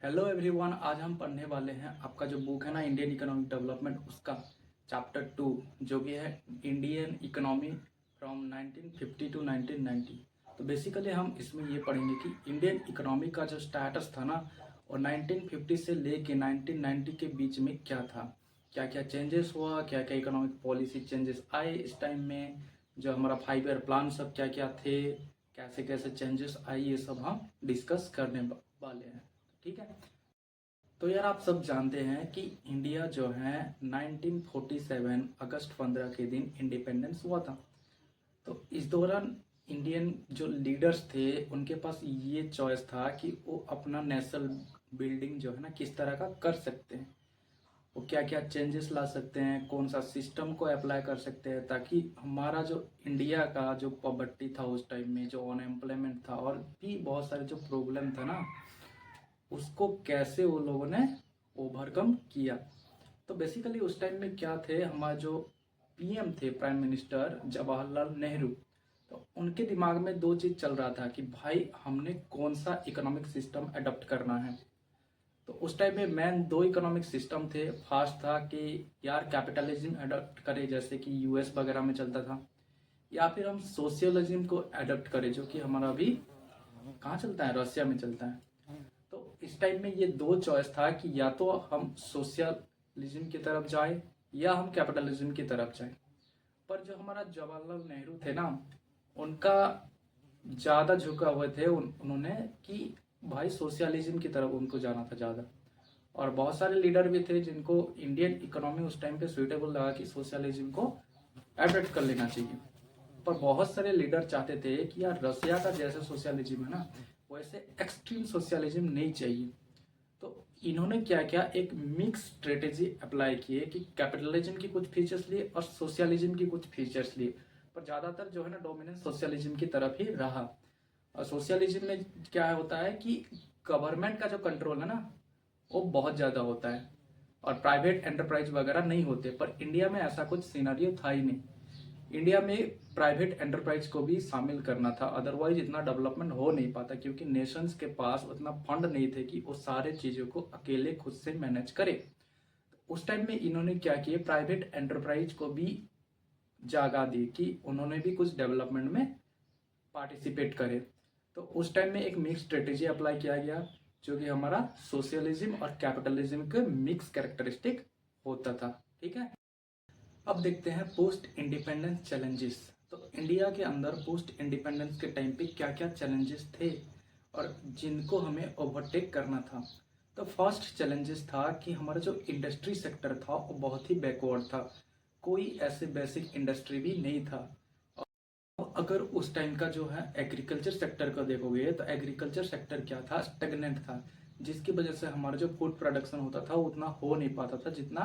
Hello everyone. आज हम पढ़ने वाले हैं आपका जो बुक है ना इंडियन इकोनॉमिक डेवलपमेंट, उसका चैप्टर 2 जो कि है इंडियन इकोनॉमी फ्रॉम 1950 टू 1990। तो बेसिकली हम इसमें ये पढ़ेंगे कि इंडियन इकोनॉमी का जो स्टेटस था ना, और 1950 से लेके 1990 के बीच में क्या था, क्या क्या चेंजेस हुआ, क्या क्या इकोनॉमिक पॉलिसी चेंजेस आए इस टाइम में, जो हमारा 5 ईयर प्लान सब क्या क्या थे, कैसे कैसे चेंजेस आई, ये सब हम डिस्कस करने वाले हैं। ठीक है। तो यार आप सब जानते हैं कि इंडिया जो है 1947 अगस्त 15 के दिन इंडिपेंडेंस हुआ था। तो इस दौरान इंडियन जो लीडर्स थे उनके पास ये चॉइस था कि वो अपना नेशनल बिल्डिंग जो है ना किस तरह का कर सकते हैं, वो क्या क्या चेंजेस ला सकते हैं, कौन सा सिस्टम को अप्लाई कर सकते हैं, ताकि हमारा जो इंडिया का जो पॉवर्टी था उस टाइम में, जो अनएम्प्लॉयमेंट था और भी बहुत सारे जो प्रॉब्लम था ना, उसको कैसे वो लोगों ने ओवरकम किया। तो बेसिकली उस टाइम में क्या थे, हमारे जो पीएम थे, प्राइम मिनिस्टर जवाहरलाल नेहरू, तो उनके दिमाग में दो चीज चल रहा था कि भाई हमने कौन सा इकोनॉमिक सिस्टम अडॉप्ट करना है। तो उस टाइम में मेन दो इकोनॉमिक सिस्टम थे। फर्स्ट था कि यार कैपिटलिज्म अडॉप्ट करें जैसे कि यूएस वगैरह में चलता था, या फिर हम सोशियलिज्म को अडॉप्ट करें जो कि हमारा अभी कहाँ चलता है, रशिया में चलता है। तो इस टाइम में ये दो चॉइस था कि या तो हम सोशलिज्म की तरफ जाए या हम कैपिटलिज्म की तरफ जाए। पर जो हमारा जवाहरलाल नेहरू थे ना, उनका ज़्यादा झुका हुए थे उन्होंने कि भाई सोशलिज्म की तरफ उनको जाना था ज़्यादा। और बहुत सारे लीडर भी थे जिनको इंडियन इकोनॉमी उस टाइम पे सुइटेबल लगा कि सोशलिज्म को एडॉप्ट कर लेना चाहिए। पर बहुत सारे लीडर चाहते थे कि यार रसिया का जैसे सोशलिज्म है ना, वैसे एक्सट्रीम सोशलिज्म नहीं चाहिए। तो इन्होंने क्या किया, एक मिक्स स्ट्रेटेजी अप्लाई किए कि कैपिटलिज्म की कुछ फीचर्स लिए और सोशलिज्म की कुछ फीचर्स लिए। पर ज़्यादातर जो है ना डोमिनेंस सोशलिज्म की तरफ ही रहा। और सोशलिज्म में क्या होता है कि गवर्नमेंट का जो कंट्रोल है ना, वो बहुत ज़्यादा होता है और प्राइवेट एंटरप्राइज वगैरह नहीं होते। पर इंडिया में ऐसा कुछ सिनेरियो था ही नहीं। इंडिया में प्राइवेट एंटरप्राइज को भी शामिल करना था, अदरवाइज इतना डेवलपमेंट हो नहीं पाता, क्योंकि नेशंस के पास उतना फंड नहीं थे कि वो सारे चीज़ों को अकेले खुद से मैनेज करे। उस टाइम में इन्होंने क्या किया, प्राइवेट एंटरप्राइज को भी जागा दी कि उन्होंने भी कुछ डेवलपमेंट में पार्टिसिपेट करे। तो उस टाइम में एक मिक्स स्ट्रेटेजी अप्लाई किया गया जो कि हमारा सोशलिज्म और कैपिटलिज्म के मिक्स कैरेक्टरिस्टिक होता था। ठीक है। अब देखते हैं पोस्ट इंडिपेंडेंस चैलेंजेस। तो इंडिया के अंदर पोस्ट इंडिपेंडेंस के टाइम पे क्या क्या चैलेंजेस थे और जिनको हमें ओवरटेक करना था। तो फर्स्ट चैलेंजेस था कि हमारा जो इंडस्ट्री सेक्टर था वो बहुत ही बैकवर्ड था, कोई ऐसे बेसिक इंडस्ट्री भी नहीं था। और अगर उस टाइम का जो है एग्रीकल्चर सेक्टर को देखोगे तो एग्रीकल्चर सेक्टर क्या था, स्टेगनेंट था, जिसकी वजह से हमारा जो फूड प्रोडक्शन होता था वो उतना हो नहीं पाता था जितना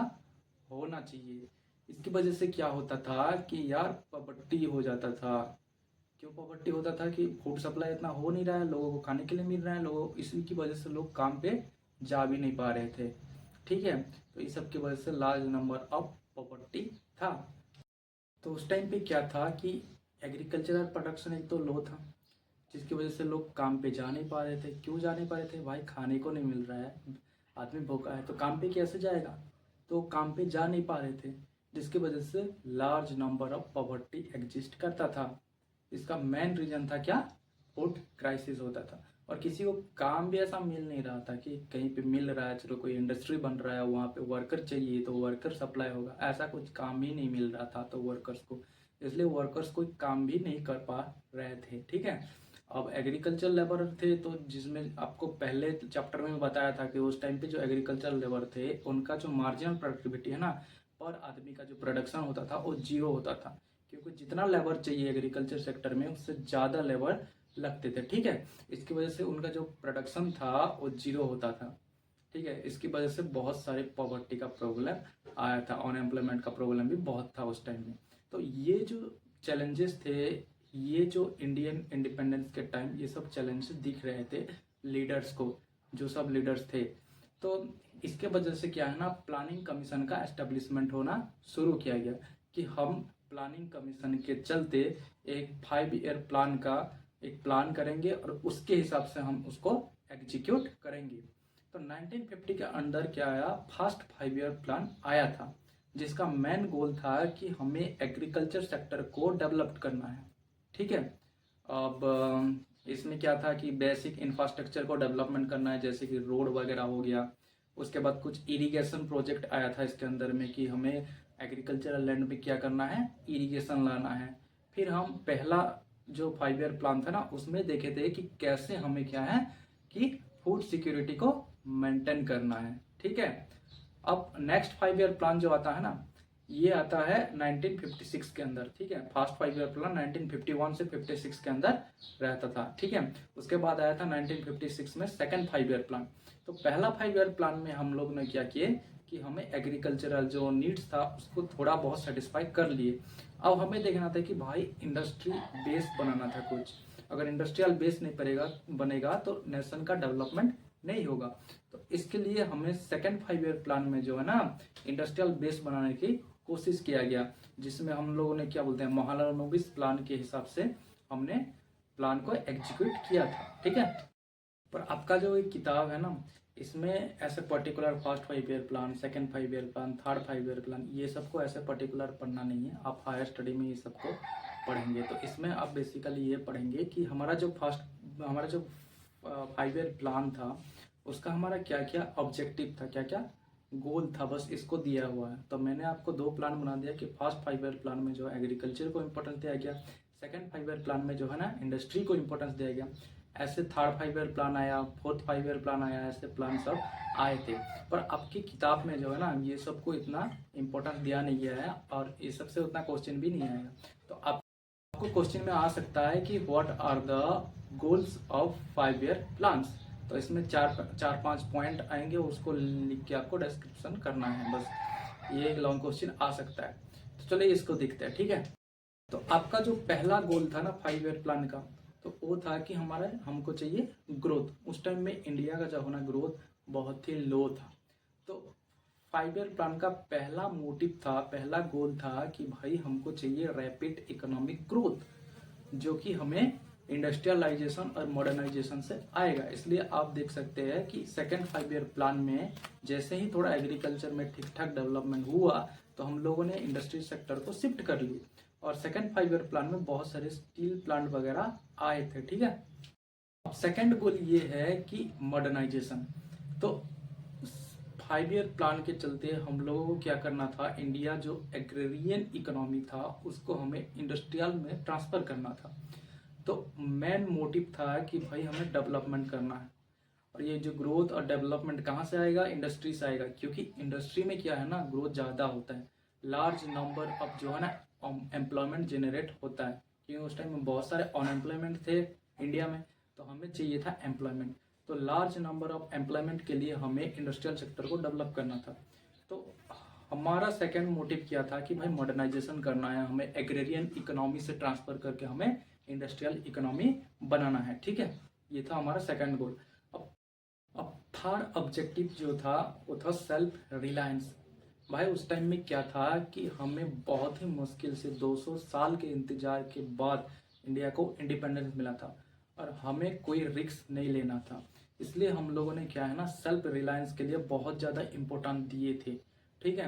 होना चाहिए। इसकी वजह से क्या होता था कि यार पॉवर्टी हो जाता था। क्यों पॉवर्टी होता था कि फूड सप्लाई इतना हो नहीं रहा है, लोगों को खाने के लिए मिल रहा है, लोगों इसी की वजह से लोग काम पे जा भी नहीं पा रहे थे। ठीक है। तो इस सब की वजह से लार्ज नंबर ऑफ पॉवर्टी था। तो उस टाइम पे क्या था कि एग्रीकल्चरल प्रोडक्शन एक तो लो था, जिसकी वजह से लोग काम पे जा नहीं पा रहे थे। क्यों जा नहीं पा रहे थे, भाई खाने को नहीं मिल रहा है, आदमी भूखा है तो काम पे कैसे जाएगा। तो काम पे जा नहीं पा रहे थे, जिसकी वजह से large number of poverty exist करता था। इसका मेन रीजन था क्या, फूड क्राइसिस होता था। और किसी को काम भी ऐसा मिल नहीं रहा था कि कहीं पे मिल रहा है, चलो कोई इंडस्ट्री बन रहा है वहाँ पे वर्कर चाहिए तो वर्कर सप्लाई होगा, ऐसा कुछ काम ही नहीं मिल रहा था तो वर्कर्स को, इसलिए वर्कर्स कोई काम भी नहीं कर पा रहे थे। ठीक है। अब एग्रीकल्चर लेबर थे तो जिसमें आपको पहले चैप्टर में बताया था कि उस टाइम पे जो एग्रीकल्चर लेबर थे उनका जो मार्जिनल प्रोडक्टिविटी है ना, पर आदमी का जो प्रोडक्शन होता था वो जीरो होता था, क्योंकि जितना लेबर चाहिए एग्रीकल्चर सेक्टर में उससे ज़्यादा लेबर लगते थे। ठीक है। इसकी वजह से उनका जो प्रोडक्शन था वो जीरो होता था। ठीक है। इसकी वजह से बहुत सारे पॉवर्टी का प्रॉब्लम आया था, अनएम्प्लॉयमेंट का प्रॉब्लम भी बहुत था उस टाइम में। तो ये जो चैलेंजेस थे, ये जो इंडियन इंडिपेंडेंस के टाइम ये सब चैलेंजेस दिख रहे थे लीडर्स को, जो सब लीडर्स थे। तो इसके वजह से क्या है ना, प्लानिंग कमीशन का एस्टेब्लिशमेंट होना शुरू किया गया कि हम प्लानिंग कमीशन के चलते एक 5 ईयर प्लान का एक प्लान करेंगे और उसके हिसाब से हम उसको एग्जीक्यूट करेंगे। तो 1950 के अंदर क्या आया, फर्स्ट 5 ईयर प्लान आया था, जिसका मेन गोल था कि हमें एग्रीकल्चर सेक्टर को डेवलप करना है। ठीक है, अब इसमें क्या था कि बेसिक इंफ्रास्ट्रक्चर को डेवलपमेंट करना है, जैसे कि रोड वगैरह हो गया। उसके बाद कुछ इरिगेशन प्रोजेक्ट आया था इसके अंदर में कि हमें एग्रीकल्चरल लैंड में क्या करना है, इरिगेशन लाना है। फिर हम पहला जो 5 ईयर प्लान था ना, उसमें देखे थे कि कैसे हमें क्या है कि फूड सिक्योरिटी को मेंटेन करना है। ठीक है, अब नेक्स्ट 5 ईयर प्लान जो आता है ना, ये आता है 1956 के अंदर। ठीक है, फर्स्ट 5 ईयर प्लान 1951 से 56 के अंदर रहता था। ठीक है, उसके बाद आया था 1956 में सेकंड 5 ईयर प्लान। तो पहला 5 ईयर प्लान में हम लोग ने क्या किए कि हमें एग्रीकल्चरल जो नीड्स था उसको थोड़ा बहुत सेटिस्फाई कर लिए। अब हमें देखना था कि भाई इंडस्ट्री बेस बनाना था कुछ। अगर इंडस्ट्रियल बेस नहीं बनेगा तो नेशन का डेवलपमेंट नहीं होगा। तो इसके लिए हमें सेकंड 5 ईयर प्लान में जो है ना, इंडस्ट्रियल बेस बनाने की कोशिश किया गया, जिसमें हम लोगों ने क्या बोलते हैं, महालनोबिस प्लान के हिसाब से हमने प्लान को एग्जीक्यूट किया था। ठीक है, पर आपका जो एक किताब है ना, इसमें ऐसे particular first 5 year plan, second 5 year plan, third 5 year plan, ये सबको ऐसे पर्टिकुलर पढ़ना नहीं है। आप हायर स्टडी में ये सबको पढ़ेंगे। तो इसमें आप बेसिकली ये पढ़ेंगे कि हमारा जो 5 ईयर प्लान था उसका हमारा क्या क्या ऑब्जेक्टिव था, क्या क्या गोल था, बस इसको दिया हुआ है। तो मैंने आपको 2 प्लान बना दिया कि फर्स्ट 5 ईयर प्लान में जो है एग्रीकल्चर को इम्पोर्टेंस दिया गया, सेकंड 5 ईयर प्लान में जो है ना इंडस्ट्री को इम्पोर्टेंस दिया गया। ऐसे थर्ड 5 ईयर प्लान आया, फोर्थ 5 ईयर प्लान आया, ऐसे प्लान सब आए थे। पर आपकी किताब में जो है ना ये सबको इतना इम्पोर्टेंस दिया नहीं गया है, और ये सबसे उतना क्वेश्चन भी नहीं आएगा। तो आपको क्वेश्चन में आ सकता है कि what are the goals of 5 year plans. तो इसमें चार पांच पॉइंट आएंगे, उसको लिख के आपको डिस्क्रिप्शन करना है। बस ये एक लॉन्ग क्वेश्चन आ सकता है। तो चलिए इसको देखते हैं। ठीक है, तो आपका जो पहला गोल था ना 5 ईयर प्लान का, तो वो था कि हमको चाहिए ग्रोथ। उस टाइम में इंडिया का जो होना ग्रोथ बहुत ही लो था। तो 5 ईयर प्लान का पहला मोटिव था, पहला गोल था कि भाई हमको चाहिए रैपिड इकोनॉमिक ग्रोथ, जो कि हमें इंडस्ट्रियलाइजेशन और मॉडर्नाइजेशन से आएगा। इसलिए आप देख सकते हैं कि सेकेंड 5 ईयर प्लान में जैसे ही थोड़ा एग्रीकल्चर में ठीक ठाक डेवलपमेंट हुआ, तो हम लोगों ने इंडस्ट्री सेक्टर को शिफ्ट कर लिया, और सेकेंड 5 ईयर प्लान में बहुत सारे स्टील प्लांट वगैरह आए थे। ठीक है, अब सेकेंड गोल ये है कि मॉडर्नाइजेशन। तो 5 ईयर प्लान के चलते हम लोगों को क्या करना था, इंडिया जो एग्रेरियन इकोनॉमी था उसको हमें इंडस्ट्रियल में ट्रांसफर करना था। तो मेन मोटिव था कि भाई हमें डेवलपमेंट करना है, और ये जो ग्रोथ और डेवलपमेंट कहाँ से आएगा, इंडस्ट्री से आएगा। क्योंकि इंडस्ट्री में क्या है ना, ग्रोथ ज़्यादा होता है, लार्ज नंबर ऑफ जो है ना एम्प्लॉयमेंट जनरेट होता है। क्योंकि उस टाइम में बहुत सारे अनएम्प्लॉयमेंट थे इंडिया में, तो हमें चाहिए था एम्प्लॉयमेंट। तो लार्ज नंबर ऑफ एम्प्लॉयमेंट के लिए हमें इंडस्ट्रियल सेक्टर को डेवलप करना था। तो हमारा सेकेंड मोटिव क्या था कि भाई मॉडर्नाइजेशन करना है, हमें एग्रेरियन इकोनॉमी से ट्रांसफर करके हमें इंडस्ट्रियल इकोनॉमी बनाना है। ठीक है, ये था हमारा सेकंड गोल। अब थर्ड ऑब्जेक्टिव जो था वो था सेल्फ रिलायंस। भाई उस टाइम में क्या था कि हमें बहुत ही मुश्किल से 200 साल के इंतजार के बाद इंडिया को इंडिपेंडेंस मिला था, और हमें कोई रिस्क नहीं लेना था। इसलिए हम लोगों ने क्या है ना, सेल्फ रिलायंस के लिए बहुत ज़्यादा इम्पोर्टेंस दिए थे। ठीक है,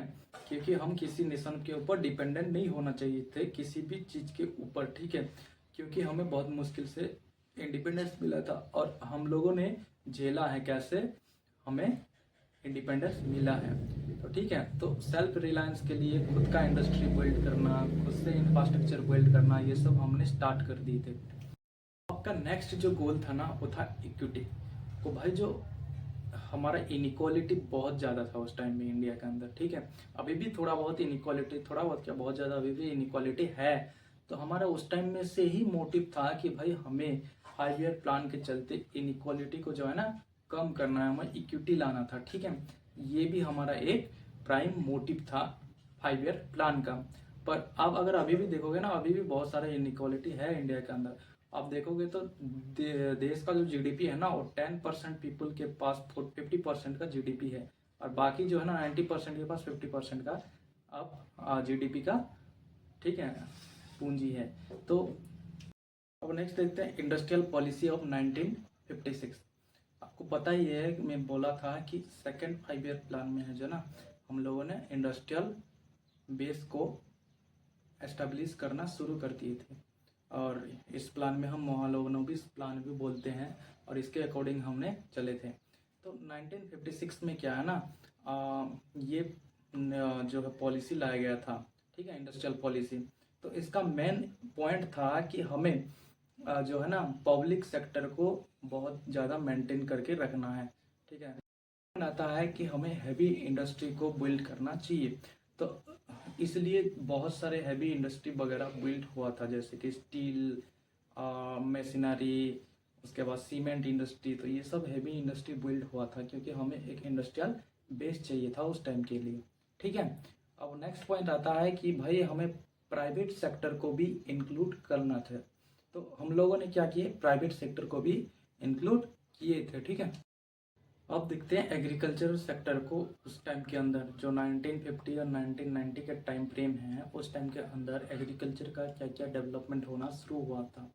क्योंकि हम किसी नेशन के ऊपर डिपेंडेंट नहीं होना चाहिए थे किसी भी चीज़ के ऊपर। ठीक है, क्योंकि हमें बहुत मुश्किल से इंडिपेंडेंस मिला था, और हम लोगों ने झेला है कैसे हमें इंडिपेंडेंस मिला है। तो ठीक है, तो सेल्फ रिलायंस के लिए खुद का इंडस्ट्री बिल्ड करना, खुद से इंफ्रास्ट्रक्चर बिल्ड करना, ये सब हमने स्टार्ट कर दिए थे। आपका नेक्स्ट जो गोल था ना वो था इक्विटी। तो भाई जो हमारा इनइक्वालिटी बहुत ज़्यादा था उस टाइम में इंडिया के अंदर। ठीक है, अभी भी थोड़ा बहुत इनइक्वालिटी, थोड़ा बहुत क्या बहुत ज़्यादा अभी भी इनइक्वालिटी है। तो हमारा उस टाइम में से ही मोटिव था कि भाई हमें 5 ईयर प्लान के चलते इनइक्वालिटी को जो है ना कम करना है, हमें इक्विटी लाना था। ठीक है, ये भी हमारा एक प्राइम मोटिव था 5 ईयर प्लान का। पर आप अगर अभी भी देखोगे ना, अभी भी बहुत सारा इनइक्वालिटी है इंडिया के अंदर। आप देखोगे तो देश का जो जीडीपी है ना, वो 10% पीपल के पास 50% का जीडीपी है, और बाकी जो है ना 90% के पास 50% का अब जीडीपी का, ठीक है, पूंजी है। तो अब नेक्स्ट देखते हैं इंडस्ट्रियल पॉलिसी ऑफ 1956। आपको आपको पता ही है कि मैं बोला था कि सेकंड 5 ईयर प्लान में है जो ना, हम लोगों ने इंडस्ट्रियल बेस को एस्टेब्लिश करना शुरू कर दिए थे। और इस प्लान में हम मोहालोनोबिस प्लान भी बोलते हैं, और इसके अकॉर्डिंग हमने चले थे। तो 1956 में क्या है ना, ये जो है पॉलिसी लाया गया था, ठीक है, इंडस्ट्रियल पॉलिसी। तो इसका मेन पॉइंट था कि हमें जो है ना पब्लिक सेक्टर को बहुत ज़्यादा मेंटेन करके रखना है, ठीक है। आता है कि हमें हैवी इंडस्ट्री को बिल्ड करना चाहिए। तो इसलिए बहुत सारे हैवी इंडस्ट्री वगैरह बिल्ड हुआ था, जैसे कि स्टील, मशीनरी, उसके बाद सीमेंट इंडस्ट्री। तो ये सब हैवी इंडस्ट्री बिल्ड हुआ था क्योंकि हमें एक इंडस्ट्रियल बेस चाहिए था उस टाइम के लिए, ठीक है। अब नेक्स्ट पॉइंट आता है कि भाई हमें प्राइवेट सेक्टर को भी इंक्लूड करना था। तो हम लोगों ने क्या किए, प्राइवेट सेक्टर को भी इंक्लूड किए थे, ठीक है। अब देखते हैं एग्रीकल्चर सेक्टर को उस टाइम के अंदर, जो 1950 और 1990 के टाइम फ्रेम है, उस टाइम के अंदर एग्रीकल्चर का क्या क्या डेवलपमेंट होना शुरू हुआ था।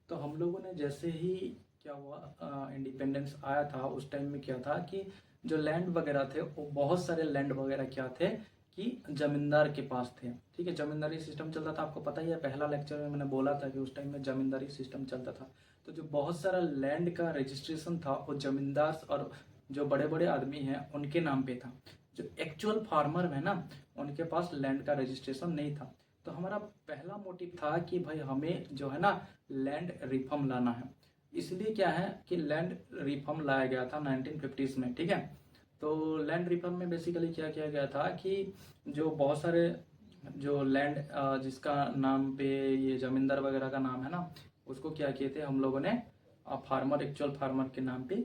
तो हम लोगों ने जैसे ही क्या हुआ, इंडिपेंडेंस आया था, उस टाइम में क्या था कि जो लैंड वगैरह थे वो बहुत सारे लैंड वगैरह क्या थे कि जमींदार के पास थे, ठीक है। जमींदारी सिस्टम चलता था, आपको पता ही है, पहला लेक्चर में मैंने बोला था कि उस टाइम में जमींदारी सिस्टम चलता था। तो जो बहुत सारा लैंड का रजिस्ट्रेशन था वो जमींदार और जो बड़े बड़े आदमी हैं उनके नाम पे था। जो एक्चुअल फार्मर है ना, उनके पास लैंड का रजिस्ट्रेशन नहीं था। तो हमारा पहला मोटिव था कि भाई हमें जो है ना लैंड रिफॉर्म लाना है। इसलिए क्या है कि लैंड रिफॉर्म लाया गया था 1950s में, ठीक है। तो लैंड रिफॉर्म में बेसिकली क्या किया गया था कि जो बहुत सारे जो लैंड जिसका नाम पे ये जमींदार वगैरह का नाम है ना, उसको क्या किए थे हम लोगों ने फार्मर, एक्चुअल फार्मर के नाम पे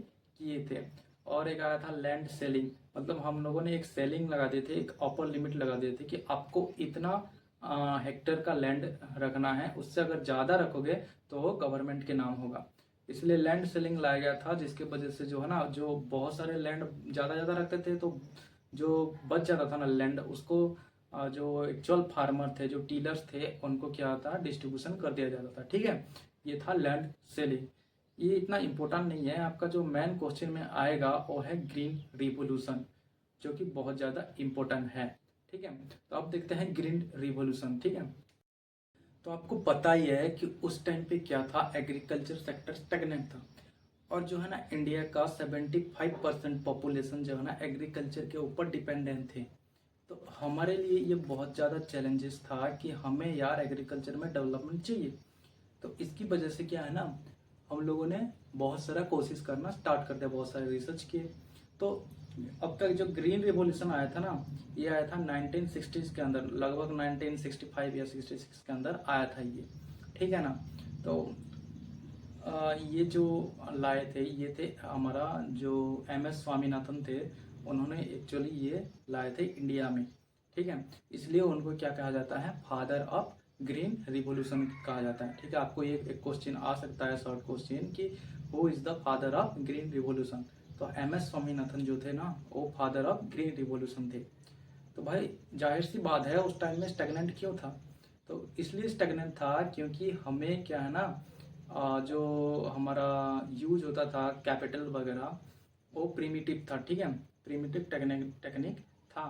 किए थे। और एक आया था लैंड सेलिंग, मतलब हम लोगों ने एक सेलिंग लगा दिए थे, एक अपर लिमिट लगा दिए थे कि आपको इतना हेक्टेयर का लैंड रखना है, उससे अगर ज़्यादा रखोगे तो वो गवर्नमेंट के नाम होगा। इसलिए लैंड सेलिंग लाया गया था, जिसके वजह से जो है ना, जो बहुत सारे लैंड ज़्यादा ज़्यादा रखते थे तो जो बच जाता था ना लैंड, उसको जो एक्चुअल फार्मर थे, जो टीलर्स थे, उनको क्या था डिस्ट्रीब्यूशन कर दिया जाता था, ठीक है। ये था लैंड सेलिंग। ये इतना इम्पोर्टेंट नहीं है, आपका जो मेन क्वेश्चन में आएगा वो है ग्रीन रिवोल्यूशन, जो कि बहुत ज़्यादा इम्पोर्टेंट है, ठीक है। तो अब देखते हैं ग्रीन रिवोल्यूशन, ठीक है। तो आपको पता ही है कि उस टाइम पे क्या था, एग्रीकल्चर सेक्टर स्टेगनेंट था। और जो है ना इंडिया का 75% पॉपुलेशन जो है ना एग्रीकल्चर के ऊपर डिपेंडेंट थे। तो हमारे लिए ये बहुत ज़्यादा चैलेंजेस था कि हमें यार एग्रीकल्चर में डेवलपमेंट चाहिए। तो इसकी वजह से क्या है ना, हम लोगों ने बहुत सारा कोशिश करना स्टार्ट कर दिया, बहुत सारे रिसर्च किए। तो अब तक जो ग्रीन रिवॉल्यूशन आया था ना, ये आया था 1960s के अंदर, लगभग 1965 या 66 के अंदर आया था ये, ठीक है ना। तो ये जो लाए थे, ये थे हमारा जो MS स्वामीनाथन थे, उन्होंने एक्चुअली ये लाए थे इंडिया में, ठीक है। इसलिए उनको क्या कहा जाता है, फादर ऑफ ग्रीन रिवॉल्यूशन कहा जाता है, ठीक है। आपको ये एक क्वेश्चन आ सकता है, शॉर्ट क्वेश्चन, कि who is the father of green revolution. तो MS स्वामीनाथन जो थे ना, वो फादर ऑफ ग्रीन रिवॉल्यूशन थे। तो भाई जाहिर सी बात है, उस टाइम में स्टेगनेंट क्यों था, तो इसलिए स्टेगनेंट था क्योंकि हमें क्या है ना, जो हमारा यूज होता था कैपिटल वगैरह, वो प्रिमिटिव था, ठीक है। प्रिमिटिव टेक्निक था।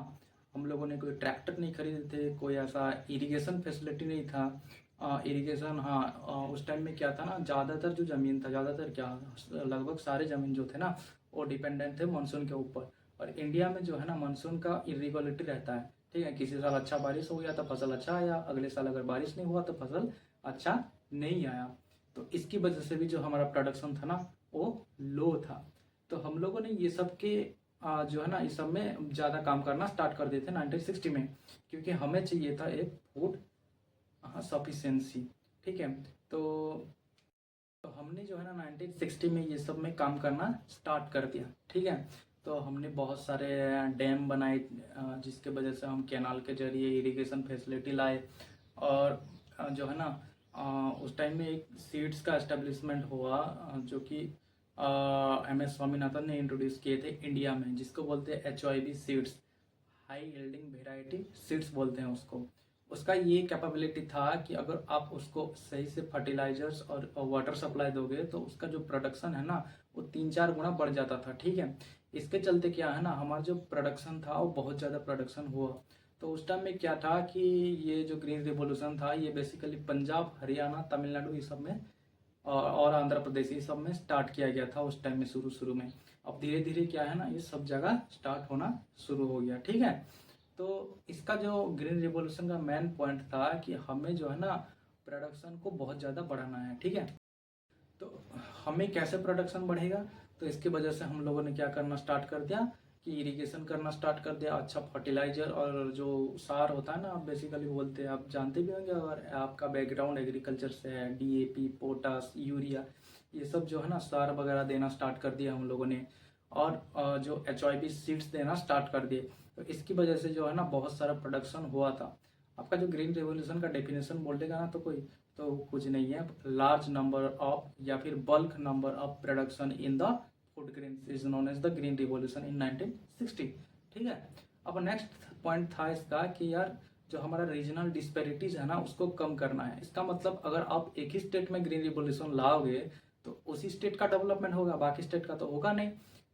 हम लोगों ने कोई ट्रैक्टर नहीं खरीदे थे, कोई ऐसा इरिगेशन फैसिलिटी नहीं था। इरिगेशन, हाँ, उस टाइम में क्या था ना, ज़्यादातर जो ज़मीन था, ज़्यादातर क्या, लगभग सारे ज़मीन जो थे ना, वो डिपेंडेंट थे मानसून के ऊपर। और इंडिया में जो है ना मानसून का इरेगुलरिटी रहता है, ठीक है। किसी साल अच्छा बारिश हो गया तो फसल अच्छा आया, अगले साल अगर बारिश नहीं हुआ तो फसल अच्छा नहीं आया। तो इसकी वजह से भी जो हमारा प्रोडक्शन था ना, वो लो था। तो हम लोगों ने ये सब के जो है ना, इस सब में ज़्यादा काम करना स्टार्ट कर दिए थे 1960 में, क्योंकि हमें चाहिए था एक फूड सफिशिएंसी, ठीक है। तो हमने जो है ना 1960 में ये सब में काम करना स्टार्ट कर दिया, ठीक है। तो हमने बहुत सारे डैम बनाए, जिसके वजह से हम कैनाल के जरिए इरिगेशन फैसिलिटी लाए। और जो है ना उस टाइम में एक सीड्स का एस्टेब्लिशमेंट हुआ, जो कि MS स्वामीनाथन ने इंट्रोड्यूस किए थे इंडिया में, जिसको बोलते हैं HYV seeds, high yielding variety seeds बोलते हैं उसको। उसका ये कैपेबिलिटी था कि अगर आप उसको सही से फर्टिलाइजर्स और वाटर सप्लाई दोगे तो उसका जो प्रोडक्शन है ना, वो 3-4 गुना बढ़ जाता था, ठीक है। इसके चलते क्या है ना, हमारा जो प्रोडक्शन था वो बहुत ज़्यादा प्रोडक्शन हुआ। तो उस टाइम में क्या था कि ये जो ग्रीन रिवॉल्यूशन था ये बेसिकली पंजाब, हरियाणा, तमिलनाडु ये सब में और आंध्र प्रदेश ये सब में स्टार्ट किया गया था उस टाइम में, शुरू शुरू में। अब धीरे धीरे क्या है ना, ये सब जगह स्टार्ट होना शुरू हो गया, ठीक है। तो इसका जो ग्रीन रिवॉल्यूशन का मेन पॉइंट था कि हमें जो है ना प्रोडक्शन को बहुत ज़्यादा बढ़ाना है, ठीक है। तो हमें कैसे प्रोडक्शन बढ़ेगा, तो इसकी वजह से हम लोगों ने क्या करना स्टार्ट कर दिया कि इरिगेशन करना स्टार्ट कर दिया, अच्छा फर्टिलाइजर और जो सार होता है ना, आप बेसिकली बोलते हैं, आप जानते भी होंगे अगर आपका बैकग्राउंड एग्रीकल्चर से है, डीएपी, पोटास, यूरिया, ये सब जो है ना सार वगैरह देना स्टार्ट कर दिया हम लोगों ने। और जो HYP सीड्स देना स्टार्ट कर दिए। तो इसकी वजह से जो है ना बहुत सारा प्रोडक्शन हुआ था। आपका जो ग्रीन रेवोल्यूशन का डेफिनेशन बोलेगा ना तो कोई तो कुछ नहीं है, लार्ज नंबर ऑफ या फिर bulk number of production in the food grain is known as the green revolution in 1960, ठीक है। अब नेक्स्ट पॉइंट था इसका कि यार जो हमारा रीजनल डिस्पेरिटीज है ना उसको कम करना है। इसका मतलब अगर आप एक ही स्टेट में ग्रीन रिवॉल्यूशन लाओगे तो उसी स्टेट का डेवलपमेंट होगा, बाकी स्टेट का तो होगा नहीं।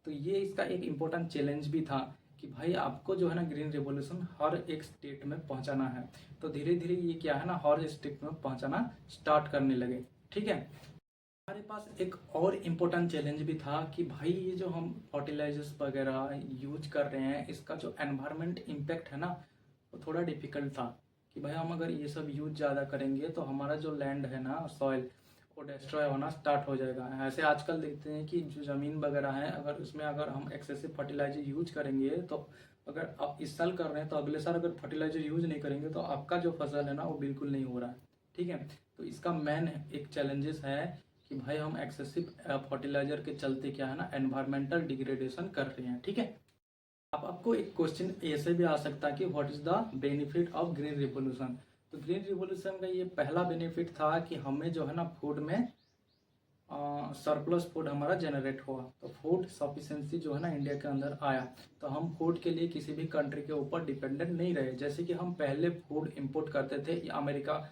तो ये इसका एक इम्पोर्टेंट चैलेंज भी था कि भाई आपको जो है ना ग्रीन रिवॉल्यूशन हर एक स्टेट में पहुंचाना है। तो धीरे धीरे ये क्या है ना हर स्टेट में पहुंचाना स्टार्ट करने लगे, ठीक है। हमारे पास एक और इम्पोर्टेंट चैलेंज भी था कि भाई ये जो हम फर्टिलाइजर्स वगैरह यूज कर रहे हैं इसका जो एनवायरमेंट इम्पैक्ट है ना वो थोड़ा डिफिकल्ट था कि भाई हम अगर ये सब यूज ज़्यादा करेंगे तो हमारा जो लैंड है ना सॉइल वो डिस्ट्रॉय होना स्टार्ट हो जाएगा। ऐसे आजकल देखते हैं कि जो ज़मीन वगैरह है अगर उसमें अगर हम एक्सेसिव फर्टिलाइजर यूज करेंगे तो अगर आप इस साल कर रहे हैं तो अगले साल अगर फर्टिलाइजर यूज नहीं करेंगे तो आपका जो फसल है ना वो बिल्कुल नहीं हो रहा है, ठीक है। तो इसका मेन एक चैलेंजेस है कि भाई हम एक्सेसिव फर्टिलाइजर के चलते क्या है ना एनवायरमेंटल डिग्रेडेशन कर रहे हैं, ठीक है। अब आपको एक क्वेश्चन ऐसे भी आ सकता है कि what is the benefit of green revolution. तो ग्रीन रिवॉल्यूशन का ये पहला बेनिफिट था कि हमें जो है ना फूड में सरप्लस फूड हमारा जनरेट हुआ। तो फूड सफिशिएंसी जो है ना इंडिया के अंदर आया। तो हम फूड के लिए किसी भी कंट्री के ऊपर डिपेंडेंट नहीं रहे। जैसे कि हम पहले फूड इंपोर्ट करते थे अमेरिका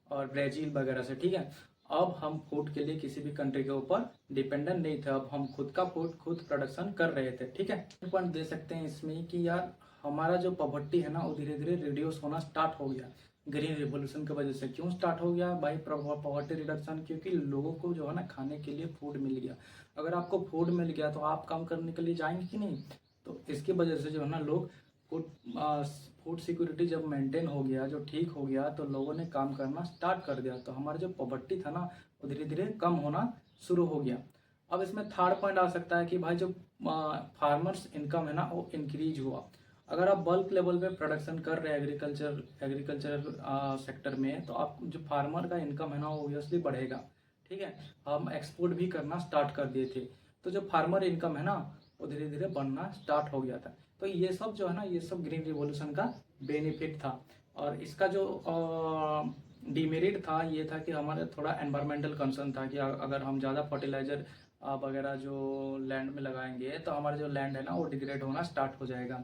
और ब्राज़ील वगैरह से, ठीक है। अब हम फूड के लिए किसी भी कंट्री के ऊपर डिपेंडेंट नहीं थे, अब हम खुद का फूड खुद प्रोडक्शन कर रहे थे, ठीक है। पॉइंट दे सकते हैं इसमें कि यार हमारा जो पॉवर्टी है ना वो धीरे धीरे रिड्यूस होना स्टार्ट हो गया ग्रीन रिवॉल्यूशन की वजह से। क्यों स्टार्ट हो गया भाई पॉवर्टी रिडक्शन? क्योंकि लोगों को जो है ना खाने के लिए फूड मिल गया। अगर आपको फूड मिल गया तो आप काम करने के लिए जाएंगे कि नहीं? तो इसकी वजह से जो है ना लोग फूड फूड सिक्योरिटी जब मेंटेन हो गया, जो ठीक हो गया, तो लोगों ने काम करना स्टार्ट कर दिया। तो हमारा जो पॉवर्टी था ना वो धीरे धीरे कम होना शुरू हो गया। अब इसमें थर्ड पॉइंट आ सकता है कि भाई जो फार्मर्स इनकम है ना वो इंक्रीज हुआ। अगर आप बल्क लेवल पे प्रोडक्शन कर रहे हैं एग्रीकल्चर सेक्टर में तो आप जो फार्मर का इनकम है ना वो ऑब्वियसली बढ़ेगा, ठीक है। हम एक्सपोर्ट भी करना स्टार्ट कर दिए थे तो जो फार्मर इनकम है ना वो धीरे धीरे बढ़ना स्टार्ट हो गया था। तो ये सब जो है ना ये सब ग्रीन रिवॉल्यूशन का बेनिफिट था। और इसका जो डिमेरिट था ये था कि हमारे थोड़ा एनवायरमेंटल कंसर्न था कि अगर हम ज़्यादा फर्टिलाइजर वगैरह जो लैंड में लगाएंगे तो हमारा जो लैंड है ना वो डिग्रेड होना स्टार्ट हो जाएगा।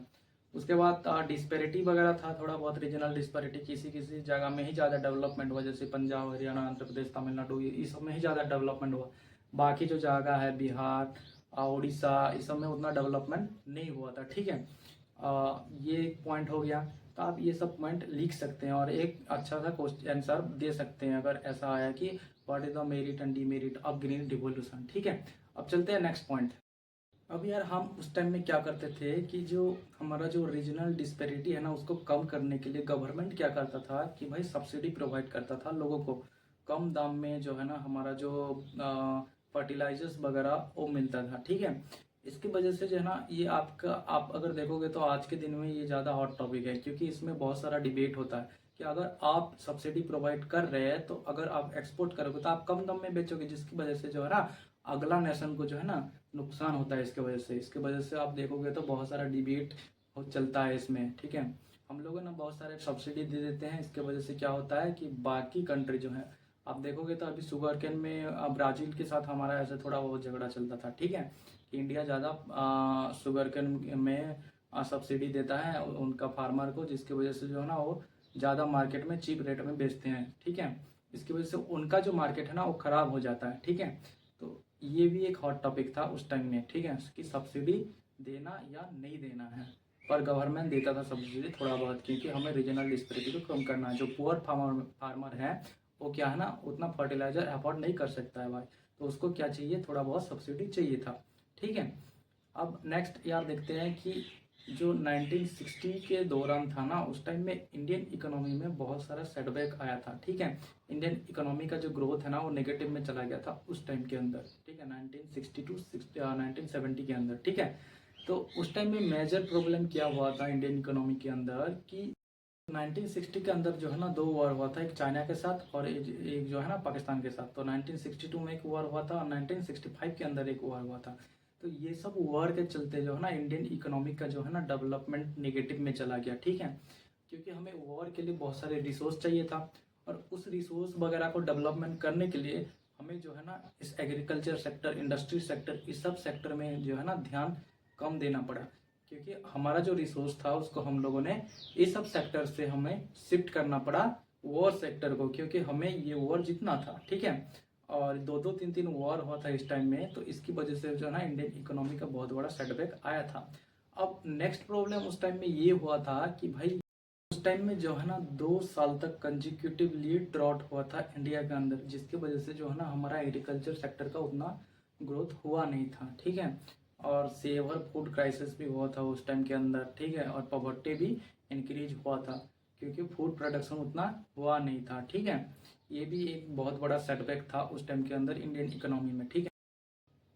उसके बाद डिस्पेरिटी वगैरह था, थोड़ा बहुत रीजनल डिस्पेरिटी, किसी किसी जगह में ही ज़्यादा डेवलपमेंट हुआ, जैसे पंजाब, हरियाणा, आंध्र प्रदेश, तमिलनाडु ये सब में ही ज़्यादा डेवलपमेंट हुआ। बाकी जो जगह है बिहार, उड़ीसा, इस सब में उतना डेवलपमेंट नहीं हुआ था, ठीक है। ये पॉइंट हो गया। तो आप ये सब पॉइंट लिख सकते हैं और एक अच्छा सा क्वेश्चन आंसर दे सकते हैं अगर ऐसा आया कि what is the merit and demerit of green revolution, ठीक है। अब चलते हैं नेक्स्ट पॉइंट। अब यार हम उस टाइम में क्या करते थे कि जो हमारा जो रीजनल डिस्पेरिटी है ना उसको कम करने के लिए गवर्नमेंट क्या करता था कि भाई सब्सिडी प्रोवाइड करता था लोगों को कम दाम में, जो है ना हमारा जो फर्टिलाइजर्स वगैरह वो मिलता था, ठीक है। इसकी वजह से जो है ना ये आपका आप अगर देखोगे तो आज के दिन में ये ज़्यादा हॉट टॉपिक है क्योंकि इसमें बहुत सारा डिबेट होता है कि अगर आप सब्सिडी प्रोवाइड कर रहे हैं तो अगर आप एक्सपोर्ट करोगे तो आप कम दाम में बेचोगे, जिसकी वजह से जो है ना अगला नेशन को जो है ना नुकसान होता है इसके वजह से। इसके वजह से आप देखोगे तो बहुत सारा डिबेट चलता है इसमें, ठीक है। हम लोगों ना बहुत सारे सब्सिडी दे देते हैं, इसके वजह से क्या होता है कि बाकी कंट्री जो है आप देखोगे तो अभी शुगर केन में ब्राज़ील के साथ हमारा ऐसे थोड़ा बहुत झगड़ा चलता था, ठीक है। कि इंडिया ज़्यादा शुगर केन में सब्सिडी देता है उनका फार्मर को, जिसकी वजह से जो है ना वो ज़्यादा मार्केट में चीप रेट में बेचते हैं, ठीक है। इसकी वजह से उनका जो मार्केट है ना वो ख़राब हो जाता है, ठीक है। तो ये भी एक हॉट टॉपिक था उस टाइम में, ठीक है, कि सब्सिडी देना या नहीं देना है। पर गवर्नमेंट देता था सब्सिडी थोड़ा बहुत, क्योंकि हमें रीजनल डिस्पैरिटी को कम करना है। जो पुअर फार्मर है वो क्या है ना, उतना फर्टिलाइजर अफोर्ड नहीं कर सकता है भाई, तो उसको क्या चाहिए, थोड़ा बहुत सब्सिडी चाहिए था, ठीक है। अब नेक्स्ट यार देखते हैं कि जो 1960 के दौरान था ना, उस टाइम में इंडियन इकोनॉमी में बहुत सारा सेटबैक आया था, ठीक है। इंडियन इकोनॉमी का जो ग्रोथ है ना वो नेगेटिव में चला गया था उस टाइम के अंदर, ठीक है, 1960 टू 1970 के अंदर, ठीक है। तो उस टाइम में मेजर प्रॉब्लम क्या हुआ था इंडियन इकोनॉमी के अंदर कि 1960 के अंदर जो है ना 2 वॉर हुआ था, एक चाइना के साथ और एक जो है ना पाकिस्तान के साथ। तो 1962 में एक वॉर हुआ था और 1965 के अंदर एक वॉर हुआ था। तो ये सब वॉर के चलते जो है ना इंडियन इकोनॉमी का जो है ना डेवलपमेंट नेगेटिव में चला गया, ठीक है। क्योंकि हमें वॉर के लिए बहुत सारे रिसोर्स चाहिए था, और उस रिसोर्स वगैरह को डेवलपमेंट करने के लिए हमें जो है ना इस एग्रीकल्चर सेक्टर, इंडस्ट्री सेक्टर, इस सब सेक्टर में जो है ना ध्यान कम देना पड़ा, क्योंकि हमारा जो रिसोर्स था उसको हम लोगों ने इस सब सेक्टर से हमें शिफ्ट करना पड़ा वॉर सेक्टर को, क्योंकि हमें ये वॉर जीतना था, ठीक है। और 2-2, 3-3 वॉर हुआ था इस टाइम में, तो इसकी वजह से जो है ना इंडियन इकोनॉमी का बहुत बड़ा सेटबैक आया था। अब नेक्स्ट प्रॉब्लम उस टाइम में ये हुआ था कि भाई उस टाइम में जो है ना 2 साल तक कंजिक्यूटिवली ड्रॉट हुआ था इंडिया के अंदर, जिसकी वजह से जो है ना हमारा एग्रीकल्चर सेक्टर का उतना ग्रोथ हुआ नहीं था, ठीक है। और सेवर फूड क्राइसिस भी हुआ था उस टाइम के अंदर, ठीक है। और पॉवर्टी भी इंक्रीज हुआ था, क्योंकि फूड प्रोडक्शन उतना हुआ नहीं था, ठीक है। ये भी एक बहुत बड़ा सेटबैक था उस टाइम के अंदर इंडियन इकोनॉमी में, ठीक है।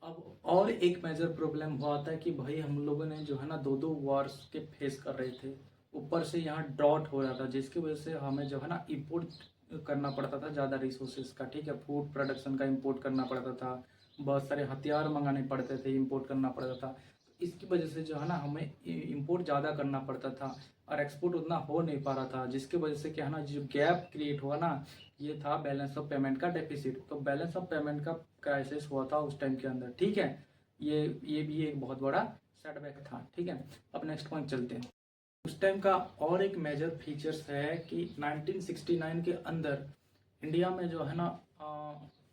अब और एक मेजर प्रॉब्लम हुआ था कि भाई हम लोगों ने जो है ना 2-2 वॉर्स के फेस कर रहे थे, ऊपर से यहाँ ड्रॉट हो रहा था, जिसकी वजह से हमें जो है ना इम्पोर्ट करना पड़ता था ज़्यादा रिसोर्सेज का, ठीक है। फूड प्रोडक्शन का इम्पोर्ट करना पड़ता था, बहुत सारे हथियार मंगाने पड़ते थे, इम्पोर्ट करना पड़ता था। तो इसकी वजह से जो है ना हमें इम्पोर्ट ज़्यादा करना पड़ता था और एक्सपोर्ट उतना हो नहीं पा रहा था, जिसकी वजह से क्या है ना जो गैप क्रिएट हुआ ना, ये था बैलेंस ऑफ पेमेंट का डेफिसिट। तो बैलेंस ऑफ पेमेंट का क्राइसिस हुआ था उस टाइम के अंदर, ठीक है। ये भी एक बहुत बड़ा सेटबैक था, ठीक है। अब नेक्स्ट पॉइंट चलते हैं। उस टाइम का और एक मेजर फीचर्स है कि 1969 के अंदर इंडिया में जो है ना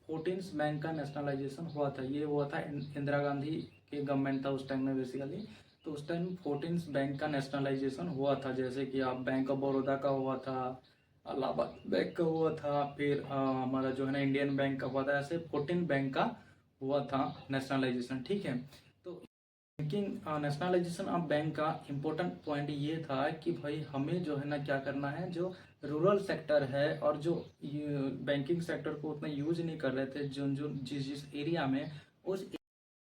14 बैंक का नेशनलाइजेशन हुआ था। ये हुआ था इंदिरा गांधी के गवर्नमेंट था उस टाइम में बेसिकली। तो उस टाइम 14 बैंक का नेशनलाइजेशन हुआ था, जैसे कि आप बैंक ऑफ बड़ौदा का हुआ था, इलाहाबाद बैंक का हुआ था, फिर हमारा जो है ना इंडियन बैंक का हुआ था, ऐसे 14 बैंक का हुआ था नेशनलाइजेशन, ठीक है। तो बैंकिंग नेशनलाइजेशन ऑफ बैंक का इम्पोर्टेंट पॉइंट ये था कि भाई हमें जो है ना क्या करना है, जो रूरल सेक्टर है और जो बैंकिंग सेक्टर को उतना यूज नहीं कर रहे थे, जो जो जिस जिस एरिया में, उस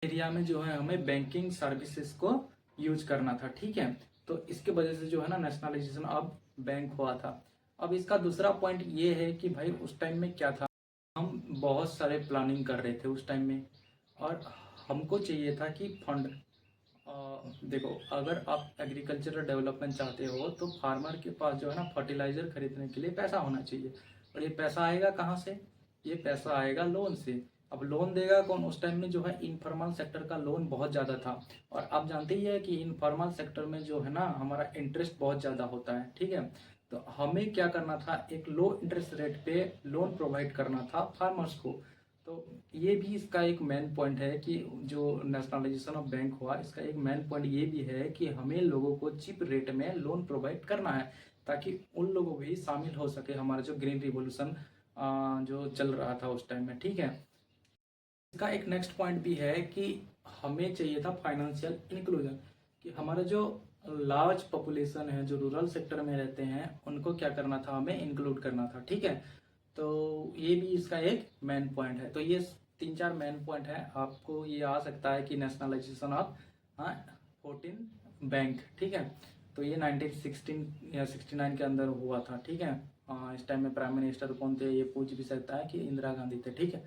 एरिया में जो है हमें बैंकिंग सर्विसेज को यूज करना था, ठीक है। तो इसके वजह से जो है ना नेशनलाइजेशन ऑफ बैंक हुआ था। अब इसका दूसरा पॉइंट ये है कि भाई उस टाइम में क्या था, हम बहुत सारे प्लानिंग कर रहे थे उस टाइम में, और हमको चाहिए था कि फंड, देखो अगर आप एग्रीकल्चरल डेवलपमेंट चाहते हो तो फार्मर के पास जो है ना फर्टिलाइजर खरीदने के लिए पैसा होना चाहिए, और ये पैसा आएगा कहाँ से, ये पैसा आएगा लोन से। अब लोन देगा कौन, उस टाइम में जो है इनफॉर्मल सेक्टर का लोन बहुत ज़्यादा था, और आप जानते ही है कि इनफॉर्मल सेक्टर में जो है ना हमारा इंटरेस्ट बहुत ज़्यादा होता है, ठीक है। तो हमें क्या करना था, एक लो इंटरेस्ट रेट पे लोन प्रोवाइड करना था फार्मर्स को। तो ये भी इसका एक मेन पॉइंट है कि जो नेशनलाइजेशन ऑफ बैंक हुआ, इसका एक मेन पॉइंट ये भी है कि हमें लोगों को चीप रेट में लोन प्रोवाइड करना है, ताकि उन लोगों भी शामिल हो सके हमारा जो ग्रीन रिवॉल्यूशन जो चल रहा था उस टाइम में, ठीक है। इसका एक नेक्स्ट पॉइंट भी है कि हमें चाहिए था फाइनेंशियल इंक्लूजन, कि हमारा जो लार्ज पॉपुलेशन है जो रूरल सेक्टर में रहते हैं उनको क्या करना था, हमें इंक्लूड करना था, ठीक है। तो ये भी इसका एक मेन पॉइंट है। तो ये 3-4 मेन पॉइंट है, आपको ये आ सकता है कि नेशनलाइजेशन ऑफ 14 बैंक, ठीक है। तो ये 1916 या 69 के अंदर हुआ था, ठीक है। इस टाइम में प्राइम मिनिस्टर कौन थे, ये पूछ भी सकता है कि इंदिरा गांधी थे, ठीक है।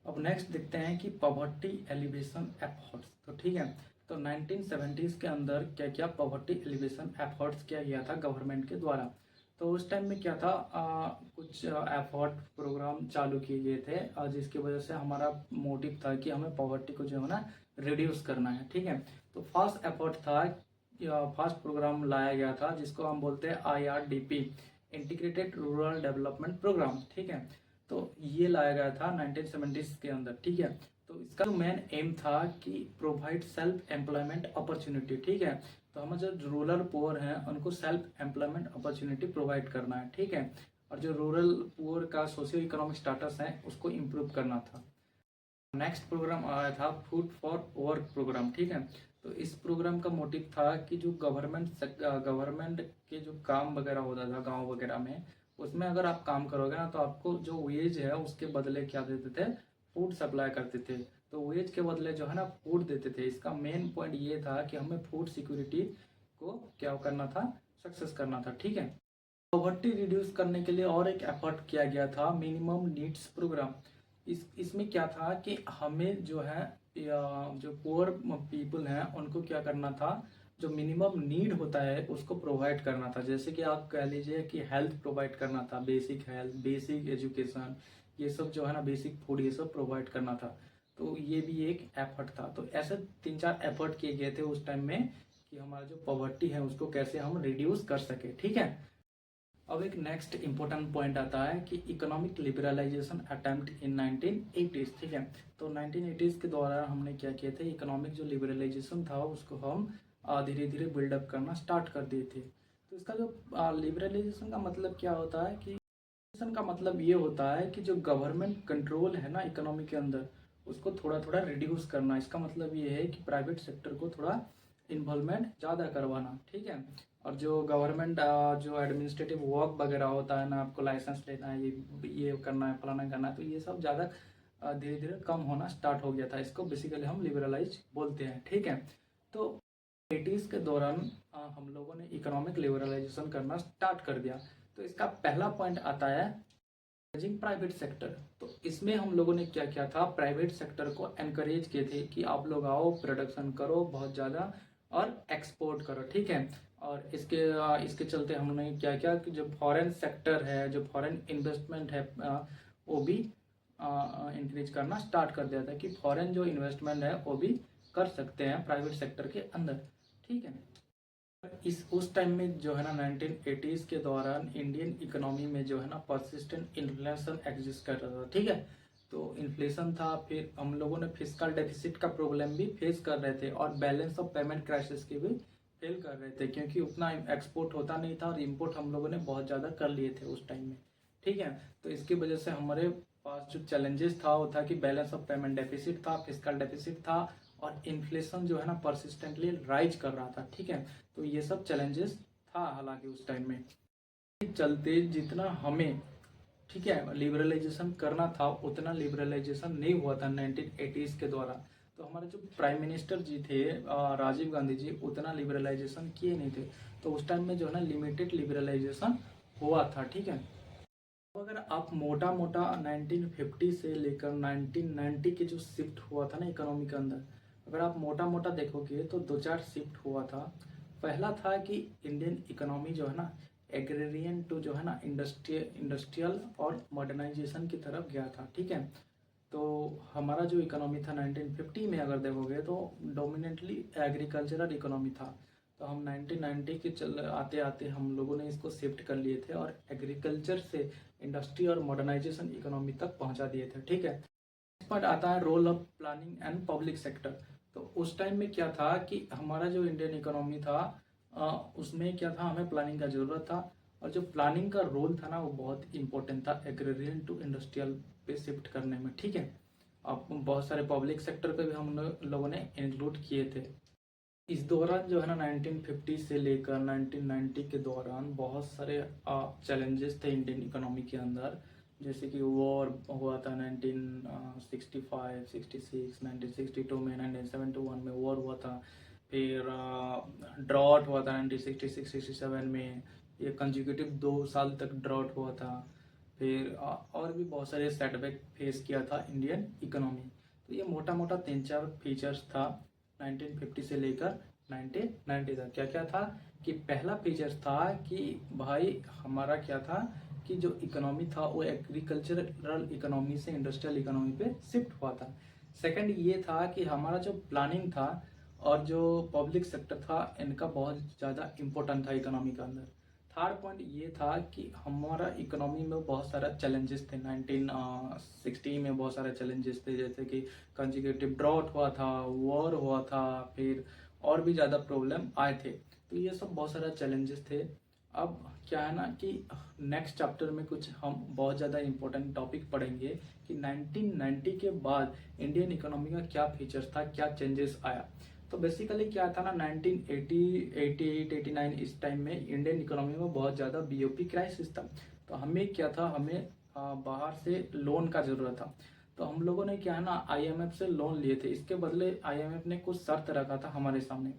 अब नेक्स्ट देखते हैं कि पॉवर्टी एलिवेशन एफर्ट्स, तो ठीक है। तो 1970s के अंदर क्या क्या पॉवर्टी एलिवेशन एफर्ट्स किया गया था गवर्नमेंट के द्वारा। तो उस टाइम में क्या था, कुछ एफर्ट प्रोग्राम चालू किए गए थे, जिसकी वजह से हमारा मोटिव था कि हमें पॉवर्टी को जो है ना रिड्यूस करना है, ठीक है। तो फर्स्ट एफर्ट था, फर्स्ट प्रोग्राम लाया गया था जिसको हम बोलते हैं IRDP, integrated rural development programme, ठीक है। तो ये लाया गया था 1970s के अंदर, ठीक है। तो तो इसका जो मेन एम था कि प्रोवाइड सेल्फ एम्प्लॉयमेंट अपॉर्चुनिटी, ठीक है। तो हम जो रूरल पुअर हैं उनको सेल्फ एम्प्लॉयमेंट अपॉर्चुनिटी प्रोवाइड करना है, ठीक है। और जो रूरल पुअर का सोशियो इकोनॉमिक स्टेटस है उसको इम्प्रूव करना था। नेक्स्ट प्रोग्राम आया था फूड फॉर वर्क प्रोग्राम, ठीक है। तो इस प्रोग्राम का मोटिव था कि जो गवर्नमेंट के जो काम वगैरह होता था गांव वगैरह में, उसमें अगर आप काम करोगे ना तो आपको जो वेज है उसके बदले क्या देते थे, फूड सप्लाई करते थे। तो वेज के बदले जो है ना फूड देते थे। इसका मेन पॉइंट ये था कि हमें फूड सिक्योरिटी को क्या करना था, सक्सेस करना था, ठीक है। पॉवर्टी रिड्यूस करने के लिए और एक एफर्ट किया गया था मिनिमम नीड्स प्रोग्राम। इसमें क्या था कि हमें जो है जो पुअर पीपल हैं उनको क्या करना था, जो मिनिमम नीड होता है उसको प्रोवाइड करना था। जैसे कि आप कह लीजिए कि हेल्थ प्रोवाइड करना था, बेसिक हेल्थ, बेसिक एजुकेशन, ये सब जो है ना, बेसिक फूड, ये सब प्रोवाइड करना था। तो ये भी एक एफर्ट था। तो ऐसे 3-4 एफर्ट किए गए थे उस टाइम में कि हमारा जो पॉवर्टी है उसको कैसे हम रिड्यूस कर सके, ठीक है। अब एक नेक्स्ट इंपॉर्टेंट पॉइंट आता है कि economic liberalisation attempt in 1980s, ठीक है। तो 1980s के दौरान हमने क्या किया था, इकोनॉमिक जो लिबरलाइजेशन था उसको हम धीरे धीरे बिल्डअप करना स्टार्ट कर दिए थे। तो इसका जो लिबरलाइजेशन का मतलब क्या होता है कि का मतलब ये होता है कि जो गवर्नमेंट कंट्रोल है ना इकोनॉमी के अंदर, उसको थोड़ा थोड़ा रिड्यूस करना। इसका मतलब ये है कि प्राइवेट सेक्टर को थोड़ा इन्वॉल्वमेंट ज़्यादा करवाना, ठीक है। और जो गवर्नमेंट जो एडमिनिस्ट्रेटिव वर्क वगैरह होता है ना, आपको लाइसेंस लेना है, ये करना है, फलाना करना है, तो ये सब ज़्यादा धीरे धीरे कम होना स्टार्ट हो गया था। इसको बेसिकली हम लिबरलाइज बोलते हैं, ठीक है। तो 80s के दौरान हम लोगों ने इकोनॉमिक लिबरलाइजेशन करना स्टार्ट कर दिया। तो इसका पहला पॉइंट आता है प्राइवेट सेक्टर। तो इसमें हम लोगों ने क्या किया था, प्राइवेट सेक्टर को एनकरेज किए थे कि आप लोग आओ, प्रोडक्शन करो बहुत ज़्यादा और एक्सपोर्ट करो, ठीक है। और इसके चलते हमने क्या किया कि जो फॉरेन सेक्टर है, जो फॉरेन इन्वेस्टमेंट है, वो भी इंक्रीज करना स्टार्ट कर दिया था कि फॉरेन जो इन्वेस्टमेंट है वो भी कर सकते हैं प्राइवेट सेक्टर के अंदर, ठीक है। इस उस टाइम में जो है ना 1980s के दौरान इंडियन इकोनॉमी में जो है ना परसिस्टेंट इन्फ्लेशन एग्जिस्ट कर रहा था, ठीक है। तो इन्फ्लेशन था, फिर हम लोगों ने फिस्कल डेफिसिट का प्रॉब्लम भी फेस कर रहे थे और बैलेंस ऑफ पेमेंट क्राइसिस की भी फेल कर रहे थे, क्योंकि उतना एक्सपोर्ट होता नहीं था और इम्पोर्ट हम लोगों ने बहुत ज़्यादा कर लिए थे उस टाइम में, ठीक है। तो इसकी वजह से हमारे पास जो चैलेंजेस था वो था कि बैलेंस ऑफ पेमेंट डेफिसिट था, फिस्कल डेफिसिट था और इन्फ्लेशन जो है ना परसिस्टेंटली राइज कर रहा था, ठीक है। तो ये सब चैलेंजेस था हालांकि उस टाइम में। चलते जितना हमें, ठीक है, लिबरलाइजेशन करना था उतना लिबरलाइजेशन नहीं हुआ था 1980s के द्वारा। तो हमारे जो प्राइम मिनिस्टर जी थे राजीव गांधी जी, उतना लिबरलाइजेशन किए नहीं थे। तो उस टाइम में जो है ना लिमिटेड लिबरलाइजेशन हुआ था, ठीक है। तो अगर आप मोटा मोटा 1950 से लेकर 1990 के जो शिफ्ट हुआ था ना इकोनॉमी के अंदर, अगर आप मोटा मोटा देखोगे तो 2-4 शिफ्ट हुआ था। पहला था कि इंडियन इकोनॉमी जो है ना एग्रेरियन टू जो है ना इंडस्ट्रियल और मॉडर्नाइजेशन की तरफ गया था, ठीक है। तो हमारा जो इकोनॉमी था 1950 में अगर देखोगे तो डोमिनेटली एग्रीकल्चरल इकोनॉमी था। तो हम 1990 के चल आते आते हम लोगों ने इसको शिफ्ट कर लिए थे और एग्रीकल्चर से इंडस्ट्री और मॉडर्नाइजेशन इकोनॉमी तक पहुंचा दिए थे, ठीक है। नेक्स्ट पॉइंट आता है role of planning and public sector. तो उस टाइम में क्या था कि हमारा जो इंडियन इकोनॉमी था उसमें क्या था, हमें प्लानिंग का जरूरत था। और जो प्लानिंग का रोल था ना वो बहुत इंपॉर्टेंट था एग्रेरियन टू इंडस्ट्रियल पे शिफ्ट करने में, ठीक है। अब बहुत सारे पब्लिक सेक्टर पे भी हम लोगों ने इंक्लूड किए थे। इस दौरान जो है ना 1950 से लेकर 1990 के दौरान बहुत सारे चैलेंजेस थे इंडियन इकोनॉमी के अंदर। जैसे कि वॉर हुआ था 1965, 66, 1962 में, 1971 में वॉर हुआ था। फिर ड्रॉट हुआ था 1966, 67 में, ये कंजिक्यूटिव 2 साल तक ड्रॉट हुआ था। फिर और भी बहुत सारे सेटबैक फेस किया था इंडियन इकोनॉमी। तो ये मोटा मोटा 3-4 फीचर्स था 1950 से लेकर 1990 तक। क्या क्या था कि पहला फीचर था कि भाई हमारा क्या था कि जो इकोनॉमी था वो एग्रीकल्चरल इकोनॉमी से इंडस्ट्रियल इकोनॉमी पे शिफ्ट हुआ था। सेकंड ये था कि हमारा जो प्लानिंग था और जो पब्लिक सेक्टर था इनका बहुत ज़्यादा इम्पोर्टेंट था इकोनॉमी के अंदर। थर्ड पॉइंट ये था कि हमारा इकोनॉमी में बहुत सारा चैलेंजेस थे। 1960 में बहुत सारे चैलेंजेस थे, जैसे कि कंजिक्यूटिव ड्रॉट हुआ था, वॉर हुआ था, फिर और भी ज़्यादा प्रॉब्लम आए थे। तो ये सब बहुत सारा चैलेंजेस थे। अब क्या है ना कि नेक्स्ट चैप्टर में कुछ हम बहुत ज़्यादा इंपॉर्टेंट टॉपिक पढ़ेंगे कि 1990 के बाद इंडियन इकोनॉमी का क्या फीचर्स था, क्या चेंजेस आया। तो बेसिकली क्या था ना, 1980, 88, 89 इस टाइम में इंडियन इकोनॉमी में बहुत ज़्यादा बीओपी क्राइसिस था। तो हमें क्या था, हमें बाहर से लोन का ज़रूरत था। तो हम लोगों ने क्या है ना, आईएमएफ से लोन लिए थे। इसके बदले आईएमएफ ने कुछ शर्त रखा था हमारे सामने।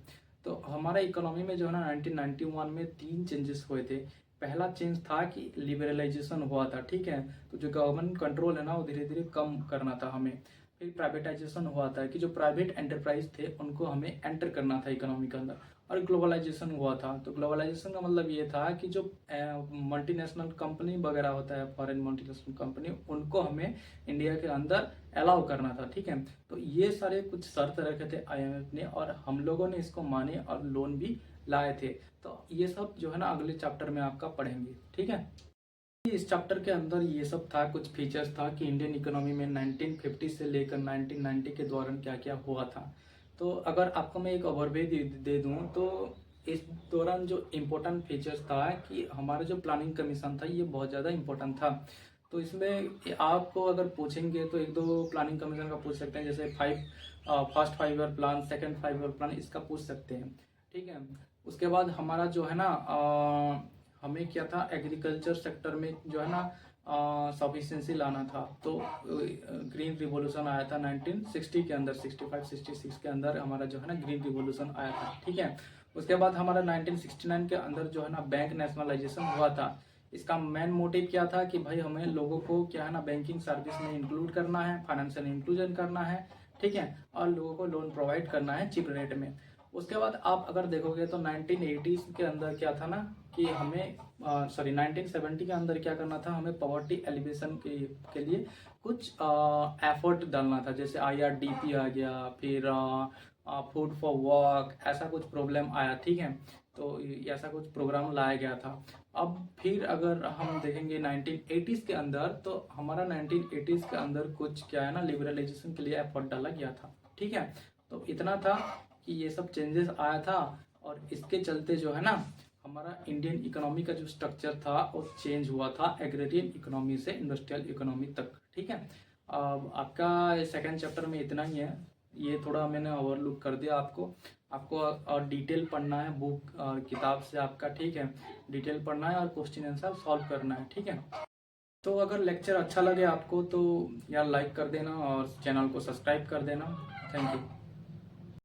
तो हमारा इकोनॉमी में जो है ना 1991 में 3 चेंजेस हुए थे। पहला चेंज था कि लिबरलाइजेशन हुआ था, ठीक है। तो जो गवर्नमेंट कंट्रोल है ना, वो धीरे धीरे कम करना था हमें। फिर प्राइवेटाइजेशन हुआ था कि जो प्राइवेट एंटरप्राइज थे उनको हमें एंटर करना था इकोनॉमी के अंदर। और ग्लोबलाइजेशन हुआ था। तो ग्लोबलाइजेशन का मतलब ये था कि जो मल्टीनेशनल कंपनी वगैरह होता है, फॉरेन मल्टीनेशनल कंपनी, उनको हमें इंडिया के अंदर अलाउ करना था, ठीक है। तो ये सारे कुछ शर्त रखे थे आईएमएफ ने, और हम लोगों ने इसको माने और लोन भी लाए थे। तो ये सब जो है ना अगले चैप्टर में आपका पढ़ेंगे, ठीक है। इस चैप्टर के अंदर ये सब था, कुछ फीचर्स था कि इंडियन इकोनॉमी में 1950 से लेकर 1990 के दौरान क्या क्या हुआ था। तो अगर आपको मैं एक ओवरव्यू दे दूं तो इस दौरान जो इम्पोर्टेंट फीचर्स था कि हमारा जो प्लानिंग कमीशन था ये बहुत ज़्यादा इम्पोर्टेंट था। तो इसमें आपको अगर पूछेंगे तो एक दो प्लानिंग कमीशन का पूछ सकते हैं, जैसे first 5 year plan, second 5 year plan, इसका पूछ सकते हैं, ठीक है। उसके बाद हमारा जो है ना हमें क्या था, एग्रीकल्चर सेक्टर में जो है ना सफिशिएंसी लाना था। तो ग्रीन रिवॉल्यूशन आया था 1960 के अंदर, 65-66 के अंदर हमारा जो है ना ग्रीन रिवॉल्यूशन आया था, ठीक है। उसके बाद हमारा 1969 के अंदर जो है ना बैंक नेशनलाइजेशन हुआ था। इसका मेन मोटिव क्या था कि भाई हमें लोगों को क्या है ना बैंकिंग सर्विस में इंक्लूड करना है, फाइनेंशियल इंक्लूजन करना है, ठीक है, और लोगों को लोन प्रोवाइड करना है चीप रेट में। उसके बाद आप अगर देखोगे तो 1980s के अंदर क्या था ना कि हमें 1970 के अंदर क्या करना था, हमें पॉवर्टी एलिवेशन के लिए कुछ एफर्ट डालना था, जैसे IRDP आ गया, फिर फूड फॉर वर्क, ऐसा कुछ प्रॉब्लम आया, ठीक है। तो ऐसा कुछ प्रोग्राम लाया गया था। अब फिर अगर हम देखेंगे 1980s के अंदर, तो हमारा 1980s के अंदर कुछ क्या है ना लिबरलाइजेशन के लिए एफर्ट डाला गया था, ठीक है। तो इतना था कि ये सब चेंजेस आया था, और इसके चलते जो है ना हमारा इंडियन इकोनॉमी का जो स्ट्रक्चर था वो चेंज हुआ था एग्रेरियन इकोनॉमी से इंडस्ट्रियल इकोनॉमी तक, ठीक है। अब आपका सेकंड चैप्टर में इतना ही है। ये थोड़ा मैंने ओवरलुक कर दिया आपको। आपको और डिटेल पढ़ना है बुक और किताब से आपका, ठीक है। डिटेल पढ़ना है और क्वेश्चन आंसर सॉल्व करना है, ठीक है। तो अगर लेक्चर अच्छा लगे आपको तो यार लाइक कर देना और चैनल को सब्सक्राइब कर देना। Thank you.